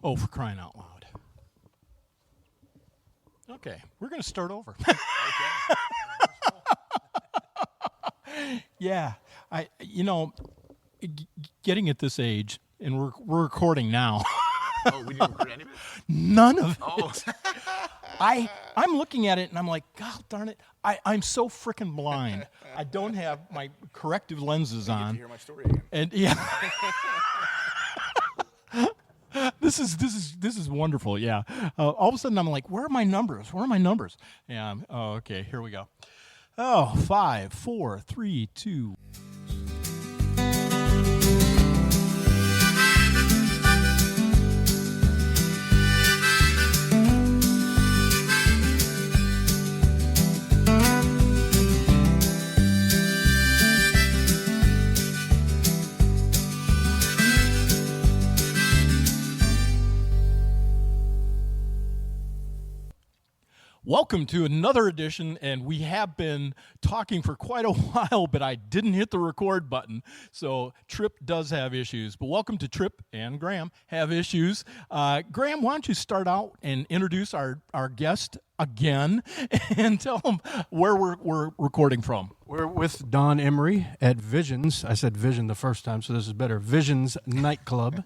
Oh, for crying out loud. Okay, we're going to start over. Yeah, getting at this age, and we're recording now. Oh, we didn't record any of it? None of it. Oh. I'm looking at it, and I'm like, God darn it, I'm so freaking blind. I don't have my corrective lenses on. You get to hear my story again. And yeah. This is wonderful. Yeah. All of a sudden I'm like, where are my numbers? Yeah. Oh, okay. Here we go. Oh, 5, 4, 3, 2. Welcome to another edition, and we have been talking for quite a while, but I didn't hit the record button, so Trip does have issues. But welcome to Trip and Graham Have Issues. Graham, why don't you start out and introduce our guest again and tell them where we're recording from. We're with Don Emery at Vizionz. I said Vision the first time, so this is better. Vizionz nightclub.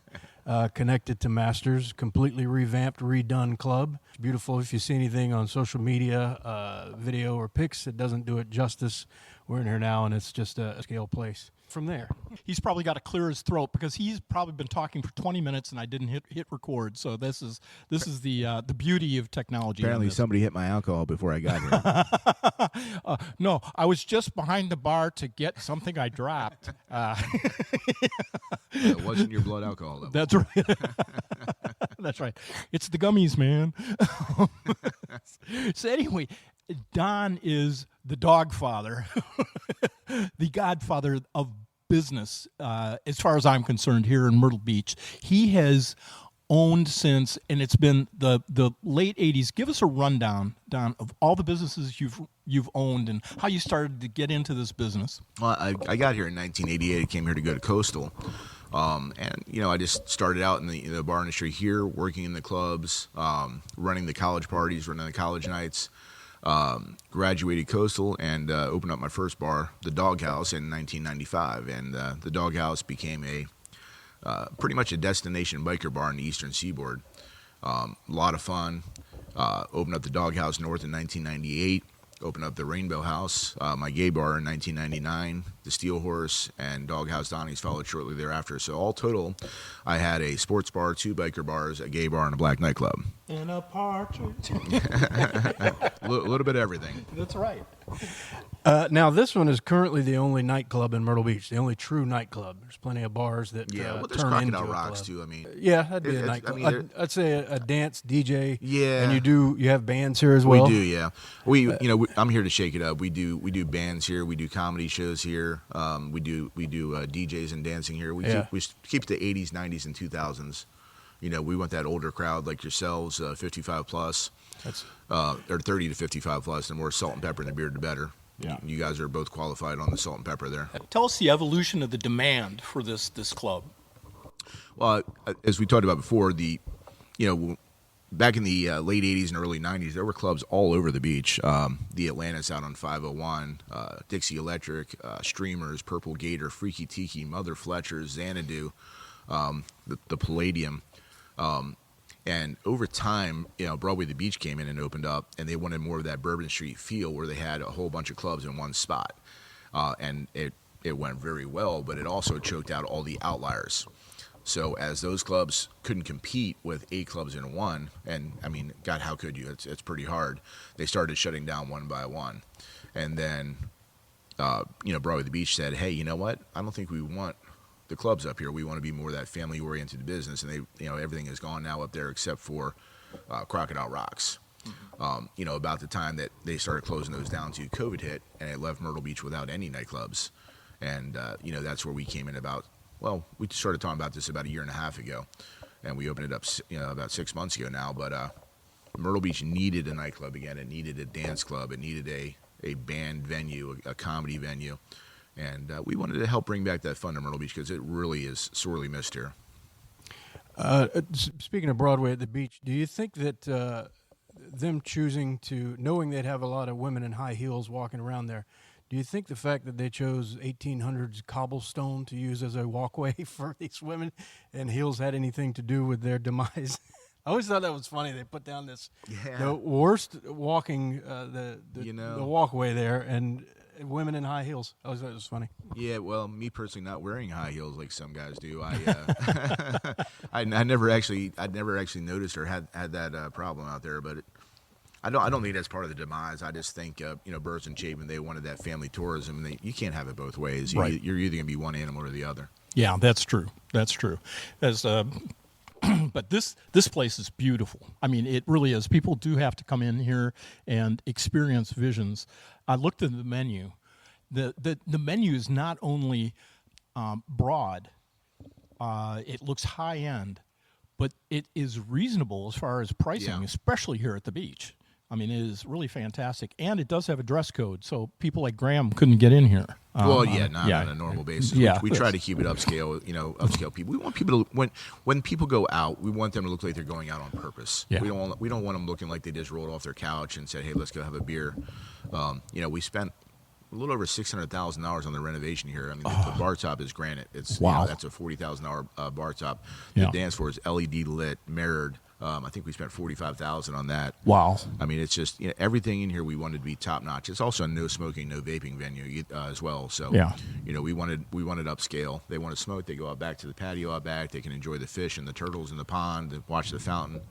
Connected to Masters, completely revamped, redone club. It's beautiful. If you see anything on social media, video or pics, it doesn't do it justice. We're in here now, and it's just a scale place. From there, he's probably got to clear his throat because he's probably been talking for 20 minutes, and I didn't hit record. So this is the beauty of technology. Apparently, somebody hit my alcohol before I got here. No, I was just behind the bar to get something I dropped. It wasn't your blood alcohol level. That's right. That's right. It's the gummies, man. So anyway, Don is the dog father, the godfather of business, as far as I'm concerned, here in Myrtle Beach. He has owned since, and it's been the late 80s. Give us a rundown, Don, of all the businesses you've owned and how you started to get into this business. Well, I got here in 1988. I came here to go to Coastal. And, I just started out in the bar industry here, working in the clubs, running the college parties, running the college nights. Graduated Coastal and opened up my first bar, the Doghouse, in 1995. And the Doghouse became pretty much a destination biker bar in the Eastern Seaboard. A lot of fun. Opened up the Doghouse North in 1998. Opened up the Rainbow House, my gay bar, in 1999. The Steel Horse and Doghouse Donny's followed shortly thereafter. So all total, I had a sports bar, 2 biker bars, a gay bar, and a black nightclub. And a partridge. A little bit of everything. That's right. Now, this one is currently the only nightclub in Myrtle Beach, the only true nightclub. There's plenty of bars that there's turn into Crocodile a Rocks, club. too. I mean, yeah, that'd be a nightclub. I'd say a dance DJ. Yeah. And you have bands here as well? We do, yeah. I'm here to shake it up. We do bands here. We do comedy shows here. We do DJs and dancing here. We keep the 80s, 90s, and 2000s. We want that older crowd like yourselves, 55 plus, or 30 to 55 plus. The more salt and pepper in the beer, the better. Yeah. You guys are both qualified on the salt and pepper there. Tell us the evolution of the demand for this club. Well, as we talked about before, back in the late 80s and early 90s, there were clubs all over the beach. The Atlantis out on 501, Dixie Electric, Streamers, Purple Gator, Freaky Tiki, Mother Fletcher's, Xanadu, the Palladium. And over time, Broadway the Beach came in and opened up, and they wanted more of that Bourbon Street feel where they had a whole bunch of clubs in one spot. And it went very well, but it also choked out all the outliers. So as those clubs couldn't compete with 8 clubs in one, and I mean, God, how could you? It's pretty hard. They started shutting down one by one. And then, Broadway the Beach said, hey, you know what? I don't think we want the clubs up here. We want to be more of that family-oriented business, and they, everything is gone now up there except for Crocodile Rocks. Mm-hmm. About the time that they started closing those down to COVID hit, and it left Myrtle Beach without any nightclubs, and that's where we came in we started talking about this about a year and a half ago, and we opened it up about 6 months ago now. But Myrtle Beach needed a nightclub again. It needed a dance club. It needed a band venue, a comedy venue. And we wanted to help bring back that fun to Myrtle Beach because it really is sorely missed here. Speaking of Broadway at the beach, do you think that them choosing to, knowing they'd have a lot of women in high heels walking around there, do you think the fact that they chose 1800s cobblestone to use as a walkway for these women and heels had anything to do with their demise? I always thought that was funny. They put down the worst walking the walkway there, and women in high heels. I always thought it was funny. Yeah, well, me personally, not wearing high heels like some guys do. I never actually noticed or had that problem out there, but I don't think that's part of the demise. I just think Burrs and Chapin, they wanted that family tourism, and you can't have it both ways. Right. You're either going to be one animal or the other. Yeah, that's true. That's true. But this place is beautiful. I mean, it really is. People do have to come in here and experience Vizionz. I looked at the menu. The menu is not only broad, it looks high end, but it is reasonable as far as pricing, especially here at the beach. I mean, it is really fantastic, and it does have a dress code, so people like Graham couldn't get in here. Not on a normal basis. Yeah, we try to keep it upscale. Upscale people. We want people to when people go out, we want them to look like they're going out on purpose. Yeah. We don't want them looking like they just rolled off their couch and said, "Hey, let's go have a beer." We spent a little over $600,000 on the renovation here. I mean, the bar top is granite. It's that's a $40,000 bar top. The dance floor is LED lit, mirrored. I think we spent $45,000 on that. Wow! I mean, it's just everything in here we wanted to be top notch. It's also a no smoking, no vaping venue as well. So we wanted upscale. They want to smoke, they go out back to the patio out back. They can enjoy the fish and the turtles in the pond, and watch the fountain.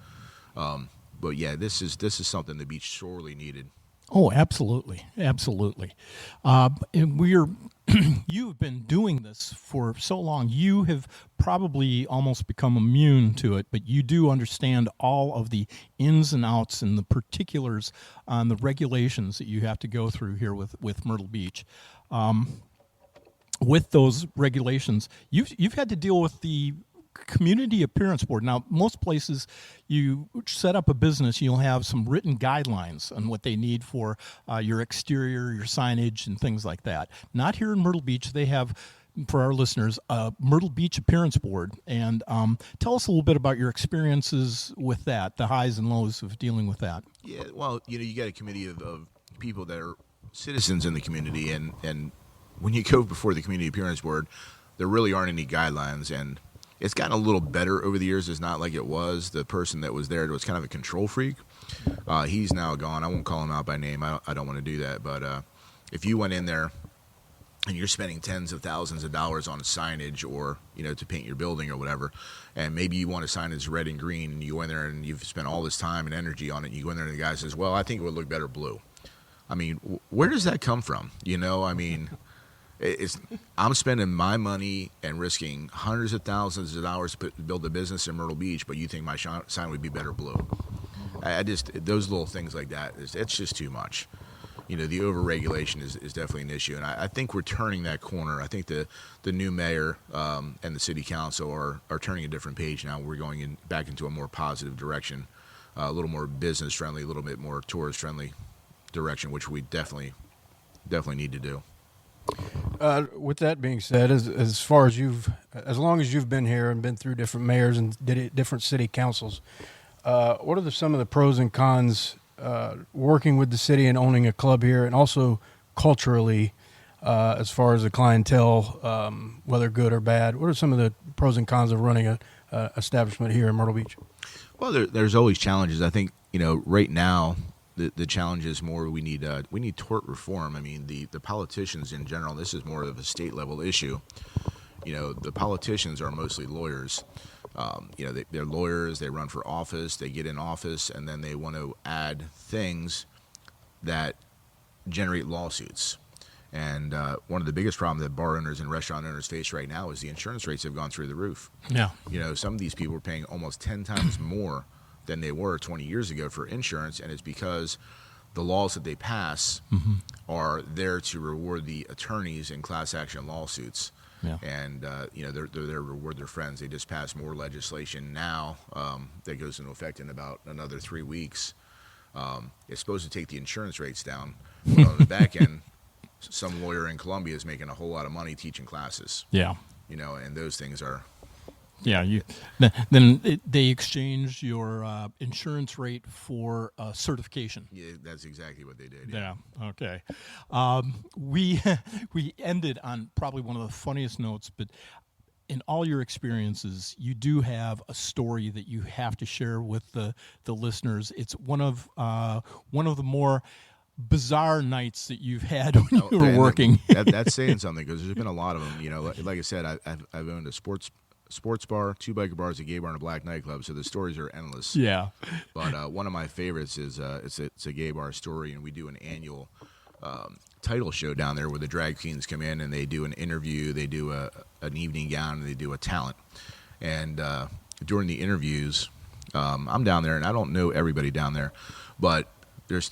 But yeah, this is something the beach sorely needed. Oh, absolutely, absolutely. And you've been doing this for so long. You have probably almost become immune to it, but you do understand all of the ins and outs and the particulars on the regulations that you have to go through here with Myrtle Beach. With those regulations, you've had to deal with the Community Appearance Board. Now, most places you set up a business, you'll have some written guidelines on what they need for your exterior, your signage, and things like that. Not here in Myrtle Beach. They have, for our listeners, a Myrtle Beach Appearance Board. And tell us a little bit about your experiences with that, the highs and lows of dealing with that. Yeah, well, you got a committee of people that are citizens in the community, and when you go before the Community Appearance Board, there really aren't any guidelines, and it's gotten a little better over the years. It's not like it was. The person that was there was kind of a control freak. He's now gone. I won't call him out by name. I don't want to do that. But if you went in there and you're spending tens of thousands of dollars on signage or, to paint your building or whatever, and maybe you want a sign that's red and green, and you go in there and you've spent all this time and energy on it, and you go in there and the guy says, well, I think it would look better blue. I mean, where does that come from? I mean, I'm spending my money and risking hundreds of thousands of dollars to build a business in Myrtle Beach, but you think my sign would be better blue. Those little things like that, it's just too much. The over-regulation is definitely an issue, and I think we're turning that corner. I think the new mayor and the city council are turning a different page now. We're going back into a more positive direction, a little more business-friendly, a little bit more tourist-friendly direction, which we definitely need to do. With that being said, as long as you've been here and been through different mayors and different city councils, what are some of the pros and cons working with the city and owning a club here, and also culturally, as far as the clientele, whether good or bad? What are some of the pros and cons of running a establishment here in Myrtle Beach? Well, there's always challenges. I think right now, the challenge is more we need tort reform. I mean, the politicians in general, this is more of a state level issue. The politicians are mostly lawyers. They're lawyers, they run for office, they get in office, and then they want to add things that generate lawsuits. And one of the biggest problems that bar owners and restaurant owners face right now is the insurance rates have gone through the roof. Yeah. Some of these people are paying almost 10 times more than they were 20 years ago for insurance, and it's because the laws that they pass are there to reward the attorneys in class action lawsuits. Yeah. And they're there to reward their friends. They just passed more legislation now that goes into effect in about another 3 weeks. It's supposed to take the insurance rates down, but on the back end, some lawyer in Columbia is making a whole lot of money teaching classes. Yeah. And those things are Yeah, then they exchange your insurance rate for certification. Yeah, that's exactly what they did. Yeah. Okay. We we ended on probably one of the funniest notes, but in all your experiences, you do have a story that you have to share with the listeners. It's one of the more bizarre nights that you've had when you were working. That's saying something, because there's been a lot of them. You know, like I said, I've owned a sports bar, 2 biker bars, a gay bar, and a black nightclub. So the stories are endless. Yeah. But one of my favorites is it's a gay bar story, and we do an annual title show down there where the drag queens come in and they do an interview, they do an evening gown, and they do a talent. And during the interviews, I'm down there, and I don't know everybody down there, but there's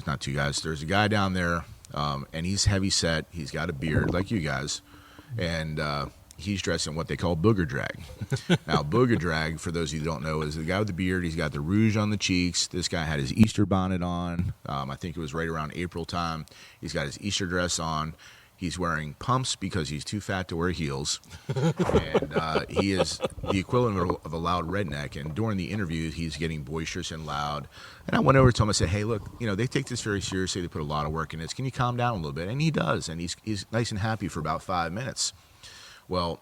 not two guys. There's a guy down there, and he's heavy set. He's got a beard like you guys, and he's dressed in what they call booger drag. Now, booger drag, for those of you who don't know, is the guy with the beard. He's got the rouge on the cheeks. This guy had his Easter bonnet on. I think it was right around April time. He's got his Easter dress on. He's wearing pumps because he's too fat to wear heels. And he is the equivalent of a loud redneck. And during the interview, he's getting boisterous and loud. And I went over to him and said, hey, look, they take this very seriously. They put a lot of work in this. Can you calm down a little bit? And he does. And he's nice and happy for about 5 minutes. Well,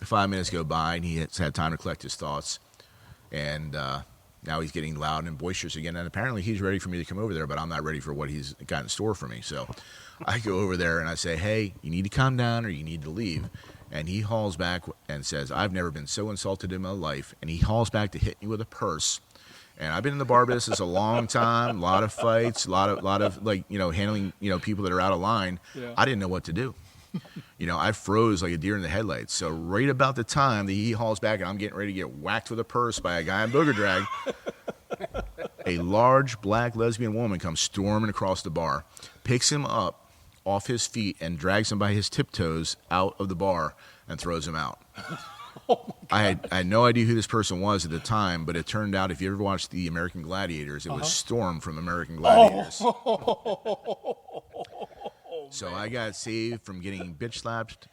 5 minutes go by, and he has had time to collect his thoughts. And now he's getting loud and boisterous again. And apparently he's ready for me to come over there, but I'm not ready for what he's got in store for me. So I go over there and I say, hey, you need to calm down or you need to leave. And he hauls back and says, I've never been so insulted in my life. And he hauls back to hit me with a purse. And I've been in the bar business a long time, a lot of fights, a lot of like, handling, people that are out of line. Yeah. I didn't know what to do. I froze like a deer in the headlights. So right about the time that he hauls back and I'm getting ready to get whacked with a purse by a guy in booger drag, a large black lesbian woman comes storming across the bar, picks him up off his feet and drags him by his tiptoes out of the bar and throws him out. Oh, I had no idea who this person was at the time, but it turned out, if you ever watched the American Gladiators, it was Storm from American Gladiators. So I got saved from getting bitch slapped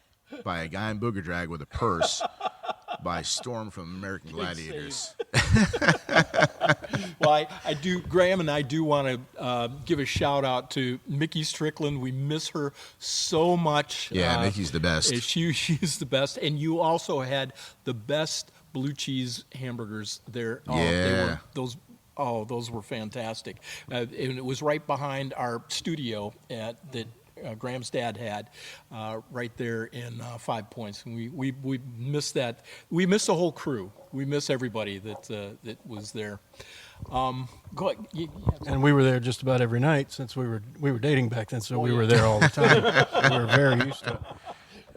by a guy in booger drag with a purse by Storm from American Gladiators. Well, I do, Graham and I do want to give a shout out to Mickey Strickland. We miss her so much. Yeah, Mickey's the best. She's the best. And you also had the best blue cheese hamburgers there. Yeah. Those were fantastic. And it was right behind our studio that Graham's dad had right there in 5 Points. And we miss that. We miss the whole crew. We miss everybody that was there. Go ahead. And we were there just about every night since we were dating back then, so we were there all the time. We were very used to it.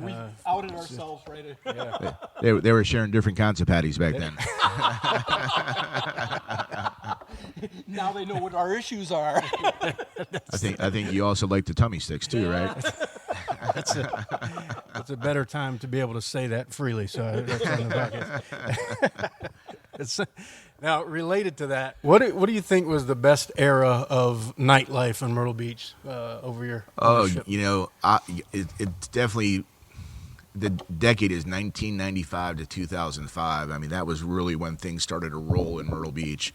We outed ourselves right. Yeah. They were sharing different kinds of patties back then. Now they know what our issues are. I think you also like the tummy sticks too, right? That's a better time to be able to say that freely. So that's on the podcast. Now, related to that, what do you think was the best era of nightlife in Myrtle Beach over your ownership? It's definitely, the decade is 1995 to 2005. I mean, that was really when things started to roll in Myrtle Beach.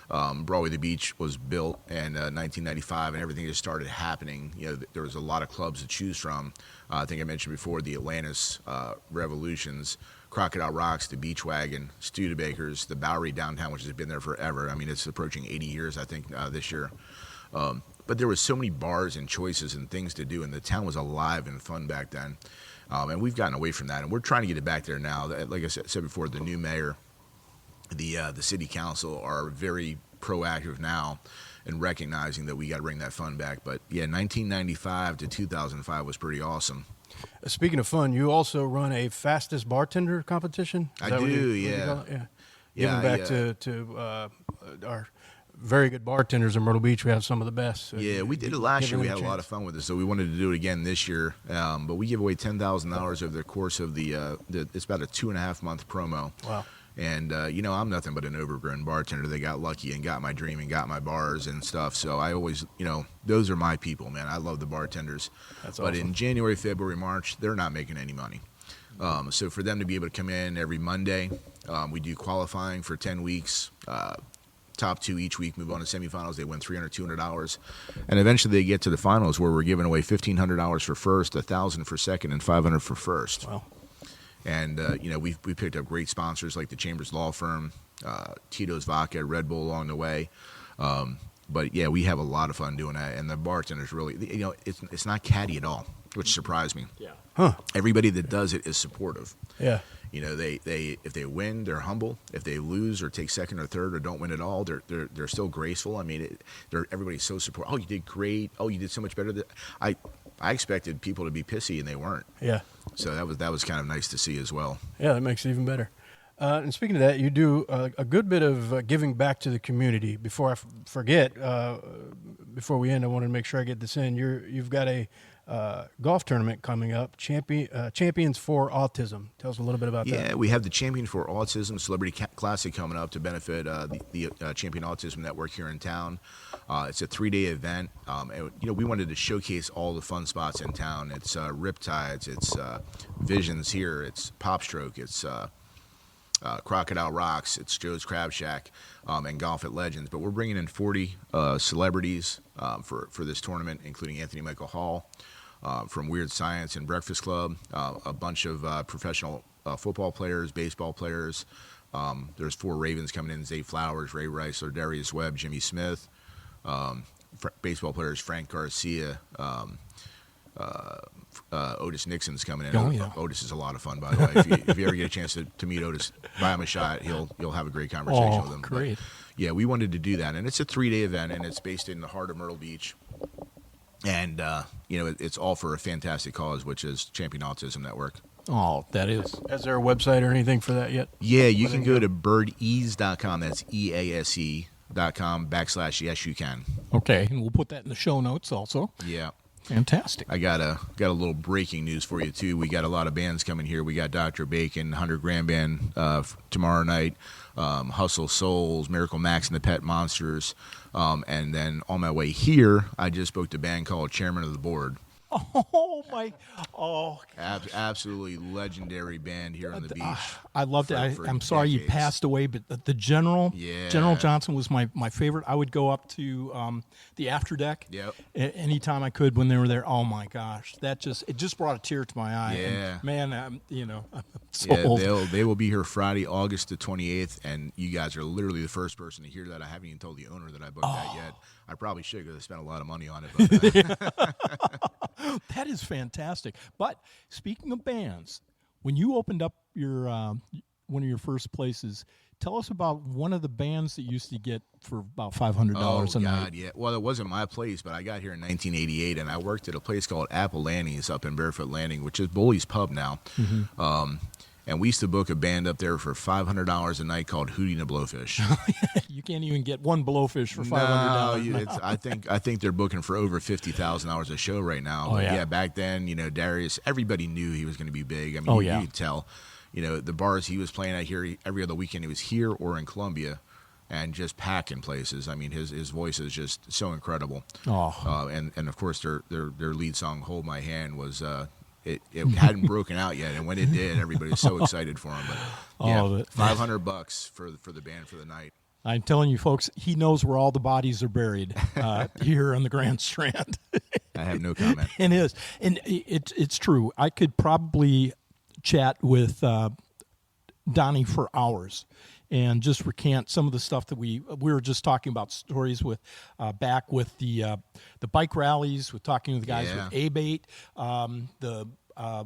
Broadway the Beach was built in 1995, and everything just started happening. There was a lot of clubs to choose from. I think I mentioned before the Atlantis Revolutions, Crocodile Rocks, the Beach Wagon, Studebakers, the Bowery downtown, which has been there forever. I mean, it's approaching 80 years, I think, this year. But there was so many bars and choices and things to do, and the town was alive and fun back then. And we've gotten away from that, and we're trying to get it back there now. Like I said before, the new mayor, the city council are very proactive now in recognizing that we got to bring that fun back. But yeah, 1995 to 2005 was pretty awesome. Speaking of fun, you also run a fastest bartender competition. I do, yeah. Giving back to our very good bartenders in Myrtle Beach. We have some of the best. So yeah, we did it last year. We had a lot of fun with it, so we wanted to do it again this year. But we give away $10,000 over the course of it's about a 2.5 month promo. Wow. And, I'm nothing but an overgrown bartender. They got lucky and got my dream and got my bars and stuff. So I always, those are my people, man. I love the bartenders. That's but awesome. in January, February, March, they're not making any money. So for them to be able to come in every Monday, we do qualifying for 10 weeks. Top 2 each week move on to semifinals. They win $300, $200, and eventually they get to the finals where we're giving away $1,500 for first, $1,000 for second, and $500 for first. Wow. And we picked up great sponsors like the Chambers Law Firm, Tito's Vodka, Red Bull along the way. But yeah, we have a lot of fun doing that, and the bartenders really, it's not catty at all, which surprised me. Yeah. Huh. Everybody that does it is supportive. Yeah. They if they win, they're humble. If they lose or take second or third or don't win at all, they're still graceful. I mean, everybody's so supportive. Oh, you did great. Oh, you did so much better. I expected people to be pissy, and they weren't. Yeah. So that was kind of nice to see as well. Yeah, that makes it even better. And speaking of that, you do a good bit of giving back to the community. Before I forget, before we end, I wanted to make sure I get this in. You've got a golf tournament coming up, Champions for Autism. Tell us a little bit about that. Yeah, we have the Champion for Autism Celebrity Classic coming up to benefit the Champion Autism Network here in town. It's a 3-day event. And, we wanted to showcase all the fun spots in town. It's Riptides, it's Vizionz here, it's Popstroke, it's Crocodile Rocks, it's Joe's Crab Shack, and Golf at Legends. But we're bringing in 40 celebrities for this tournament, including Anthony Michael Hall from Weird Science and Breakfast Club, a bunch of professional football players, baseball players. There's 4 Ravens coming in: Zay Flowers, Ray Rice, Darius Webb, Jimmy Smith. Baseball players: Frank Garcia. Otis Nixon's coming in. Oh, yeah. Otis is a lot of fun, by the way. If you ever get a chance to meet Otis, buy him a shot. You'll have a great conversation with him. Great. But, yeah, we wanted to do that, and it's a 3-day event, and it's based in the heart of Myrtle Beach. And it's all for a fantastic cause, which is Champion Autism Network. Oh, that is. Is there a website or anything for that yet? Yeah, you can go to birdease.com. That's EASE.com/yes you can. Okay, and we'll put that in the show notes also. Yeah. Fantastic. I got a little breaking news for you too. We got a lot of bands coming here. We got Dr. Bacon, 100 Grand Band tomorrow night, Hustle Souls, Miracle Max and the Pet Monsters, and then on my way here, I just booked a band called Chairman of the Board. Oh my! Oh, absolutely legendary band here on the beach. I loved it. for I'm sorry you decades. passed away, but the General, Yeah. General Johnson was my favorite. I would go up to the after deck Yep. anytime I could when they were there. Oh my gosh, it just brought a tear to my eye. Yeah. And man, I'm so Yeah, old. they will be here Friday, August the 28th, and you guys are literally the first person to hear that. I haven't even told the owner that I booked that yet. I probably should because I spent a lot of money on it. But, That is fantastic. But speaking of bands, when you opened up your one of your first places, tell us about one of the bands that used to get for about $500 a night. Yeah. Well, it wasn't my place, but I got here in 1988, and I worked at a place called Apple Lanny's up in Barefoot Landing, which is Bully's Pub now. Mm-hmm. And we used to book a band up there for $500 a night called Hootie and the Blowfish. You can't even get one blowfish for $500. No, I think they're booking for over $50,000 a show right now. Oh, But yeah. back then, Darius, everybody knew he was going to be big. I mean, you could tell. The bars he was playing at here every other weekend, he was here or in Columbia, and just packing places. I mean, his voice is just so incredible. Oh. And of course their lead song "Hold My Hand" was. It hadn't broken out yet, and when it did, everybody was so excited for him. But yeah, $500 for the band for the night. I'm telling you, folks, he knows where all the bodies are buried here on the Grand Strand. I have no comment. It's true. I could probably chat with Donny for hours and just recant some of the stuff that we were just talking about, stories with back with the bike rallies, with talking to the guys with A-Bait, the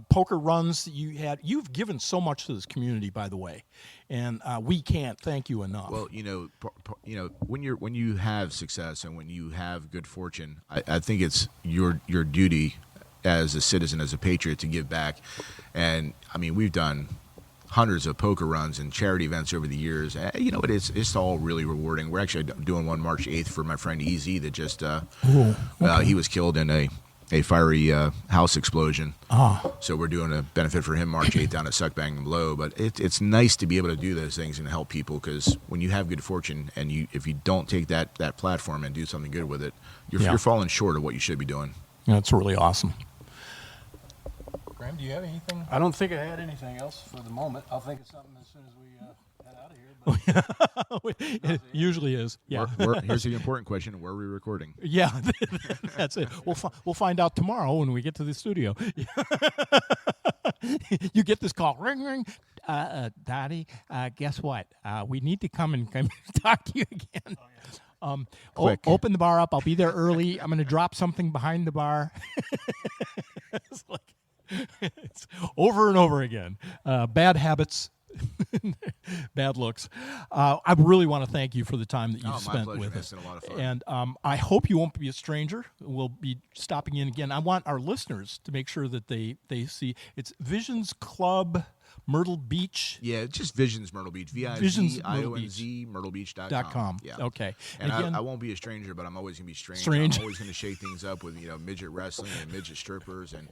poker runs that you had. You've given so much to this community, by the way, and we can't thank you enough. Well, when you have success and when you have good fortune, I think it's your duty as a citizen, as a patriot, to give back. And I mean, we've done hundreds of poker runs and charity events over the years. It's all really rewarding. We're actually doing one March 8th for my friend EZ that just he was killed in a fiery house explosion. So we're doing a benefit for him March 8th down at Suckbang Low. But it's nice to be able to do those things and help people, because when you have good fortune and if you don't take that platform and do something good with it, you're falling short of what you should be doing. That's really awesome. Graham, do you have anything? I don't think I had anything else for the moment. I'll think of something as soon as we head out of here. But It usually is. Yeah. Here's the important question: where are we recording? Yeah, that's it. We'll find out tomorrow when we get to the studio. You get this call, ring, ring. Donny, guess what? We need to come and talk to you again. Quick. Open the bar up. I'll be there early. I'm going to drop something behind the bar. It's over and over again. Bad habits. Bad looks. I really want to thank you for the time that you've spent pleasure, with man. us. It's been a lot of fun. And I hope you won't be a stranger. We'll be stopping in again. I want our listeners to make sure that they see it's Vizionz Club Myrtle Beach. Yeah, just Vizionz Myrtle Beach. VIZIONZ MyrtleBeach.com. Yeah. Okay. And again, I won't be a stranger, but I'm always going to be strange. Strange. I'm always going to shake things up with midget wrestling and midget strippers and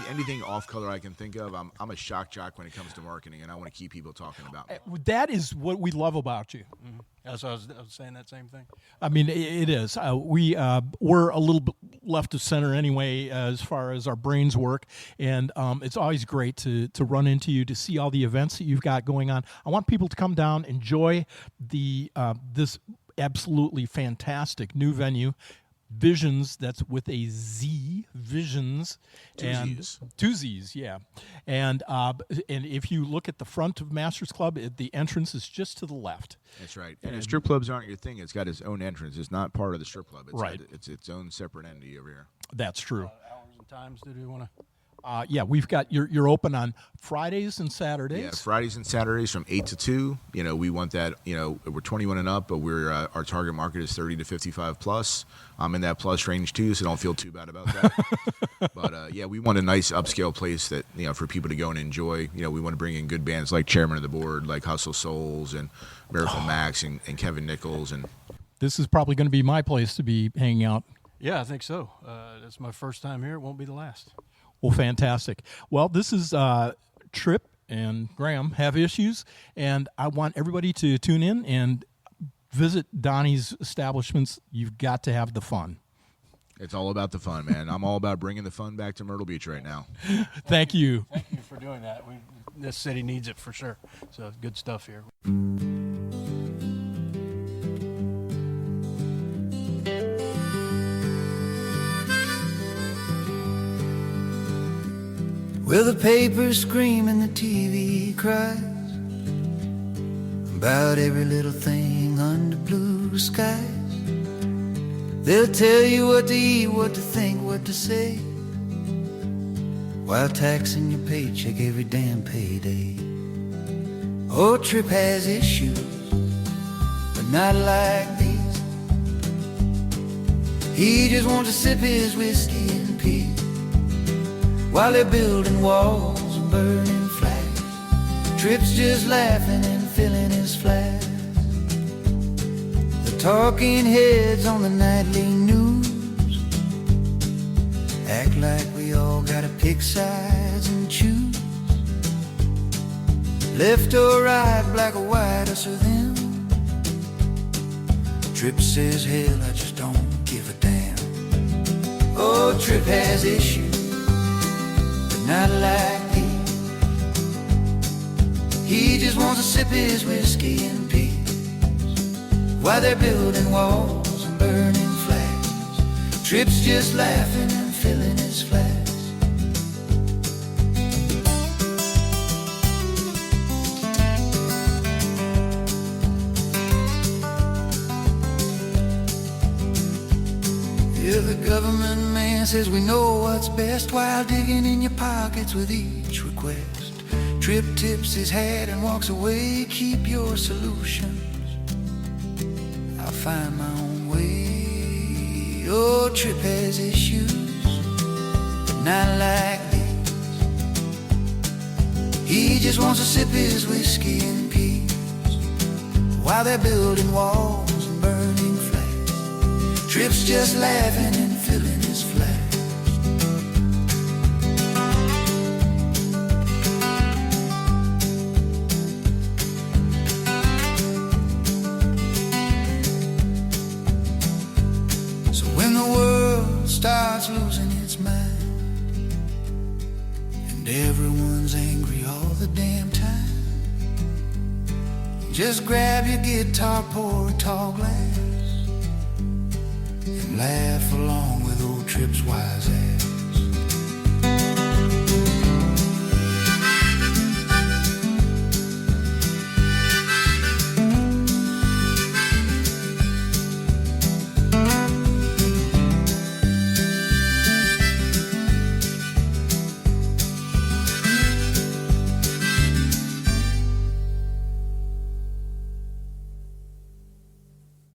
anything off color I can think of. I'm a shock jock when it comes to marketing, and I want to keep people talking about me. that is what we love about you. mm-hmm. That's what I was saying that same thing. I mean, it is. We're a little bit left of center anyway, as far as our brains work, and it's always great to run into you, to see all the events that you've got going on. I want people to come down, enjoy this absolutely fantastic new venue, Vizionz. That's with a Z, Vizionz, two Z's, yeah. And if you look at the front of Masters Club, the entrance is just to the left. That's right. And strip clubs aren't your thing. It's got its own entrance. It's not part of the strip club. It's Right. It's its own separate entity over here. That's true. Hours and times did we want to? Yeah, we've got you're open on Fridays and Saturdays. Yeah, Fridays and Saturdays from 8 to 2. We want that. We're 21 and up, but our target market is 30 to 55 plus. I'm in that plus range too, so don't feel too bad about that. But we want a nice upscale place that for people to go and enjoy. We want to bring in good bands like Chairman of the Board, like Hustle Souls and Miracle Max and Kevin Nichols. And This is probably going to be my place to be hanging out. Yeah, I think so. It's my first time here. It won't be the last. Well, fantastic. Well, this is Trip and Graham Have Issues, and I want everybody to tune in and visit Donny's establishments. You've got to have the fun. it's all about the fun, man. I'm all about bringing the fun back to Myrtle Beach right now. Thank you. Thank you for doing that. This city needs it for sure. So good stuff here. Well, the papers scream and the TV cries about every little thing under blue skies. They'll tell you what to eat, what to think, what to say, while taxing your paycheck every damn payday. Oh, Trip has issues, but not like these. He just wants to sip his whiskey in peace, while they're building walls and burning flags. Trip's just laughing and filling his flask. The talking heads on the nightly news act like we all gotta pick sides and choose, left or right, black or white, us or them. Trip says, hell, I just don't give a damn. Oh, Trip has issues, not like these. He just wants to sip his whiskey in peace, while they're building walls and burning flags. Trip's just laughing and filling his flask. Yeah, the government man says we know what's best, while digging in your pockets with each request. Trip tips his hat and walks away. Keep your solutions, I'll find my own way. Oh, Trip has issues, but not like these. He just wants to sip his whiskey in peace, while they're building walls and burning flags. Trip's just laughing and filling his flask. So when the world starts losing its mind, and Just grab your guitar, pour a tall glass, and laugh along with old Trip's wise ass.